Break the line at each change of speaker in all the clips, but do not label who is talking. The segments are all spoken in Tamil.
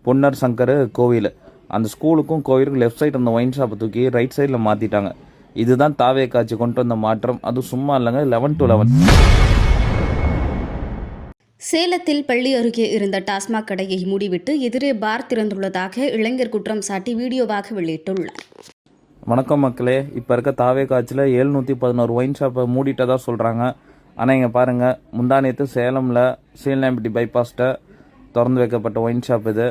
பொன்னர் சங்கர் கோவில். அந்த ஸ்கூலுக்கும் கோவிலுக்கும் லெஃப்ட் சைடு அந்த ஒயின் ஷாப்பை தூக்கி ரைட் சைடில் மாற்றிட்டாங்க. இதுதான் தாவே காட்சி கொண்டு வந்த மாற்றம். அது சும்மா இல்லைங்க, 11-11.
சேலத்தில் பள்ளி அருகே இருந்த டாஸ்மாக் கடையை மூடிவிட்டு எதிரே பார் திறந்துள்ளதாக இளைஞர் குற்றம் சாட்டி வீடியோவாக வெளியிட்டுள்ளார்.
வணக்கம் மக்களே, இப்போ இருக்க தாவே காட்சியில் 711 ஒயின் ஷாப்பை மூடிட்டதாக சொல்கிறாங்க. ஆனால் இங்கே பாருங்கள், முந்தானேத்து சேலமில் சீலநாயம்பட்டி பைபாஸ்ட்டை திறந்து வைக்கப்பட்ட ஒயின் ஷாப் இது.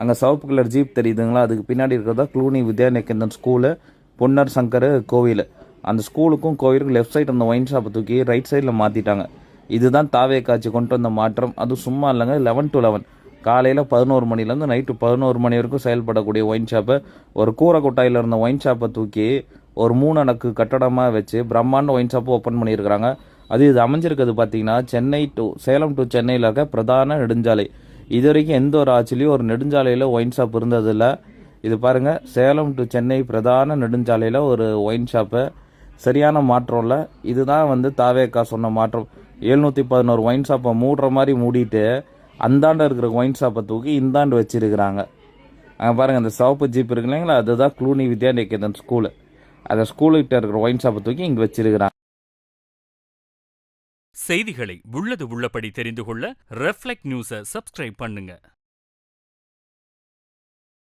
அங்கே சிவப்பு கலர் ஜீப் தெரியுதுங்களா, அதுக்கு பின்னாடி இருக்கிறதா க்ளூனி வித்யாநிகேதன் ஸ்கூலு, பொன்னர் சங்கர் கோவில். அந்த ஸ்கூலுக்கும் கோவிலுக்கும் லெஃப்ட் சைடு அந்த ஒயின் ஷாப்பை தூக்கி ரைட் சைடில் மாற்றிட்டாங்க. இதுதான் தாவே காட்சி கொண்டு வந்த மாற்றம். அது சும்மா இல்லைங்க, 11-11. காலையில் 11 மணிலேருந்து நைட்டு 11 மணி வரைக்கும் செயல்படக்கூடிய ஒயின் ஷாப்பை, ஒரு கூரை கொட்டாயில் இருந்த ஒயின் ஷாப்பை தூக்கி ஒரு 3 அடுக்கு கட்டடமாக வச்சு பிரம்மாண்ட ஒயின் ஷாப்பை ஓப்பன் பண்ணியிருக்கிறாங்க. இது அமைஞ்சிருக்கிறது பார்த்தீங்கன்னா சேலம் டு சென்னையில் இருக்க பிரதான நெடுஞ்சாலை. இது வரைக்கும் எந்த ஒரு ஆட்சிலையும் ஒரு நெடுஞ்சாலையில் ஒயின் ஷாப் இருந்ததில்ல. இது பாருங்கள், சேலம் டு சென்னை பிரதான நெடுஞ்சாலையில் ஒரு ஒயின் ஷாப்பு. சரியான மாற்றம் இல்லை. இதுதான் தாவேக்கா சொன்ன மாற்றம். 711 ஒயின் ஷாப்பை மூடுற மாதிரி மூடிட்டு அந்தாண்ட இருக்கிற ஒயின் ஷாப்பை தூக்கி இந்தாண்டு வச்சிருக்கிறாங்க. அங்கே பாருங்கள், அந்த சிவப்பு ஜீப் இருக்கு இல்லைங்களா, அதுதான் க்ளூனி வித்யாநிகேதன் ஸ்கூலு. அந்த ஸ்கூலுக்கிட்ட இருக்கிற ஒயின் ஷாப்பை தூக்கி இங்கே வச்சிருக்கிறாங்க.
செய்திகளை உள்ளது உள்ளபடி தெரிந்து கொள்ள ரெஃப்ளெக்ட் நியூஸை சப்ஸ்கிரைப் பண்ணுங்க.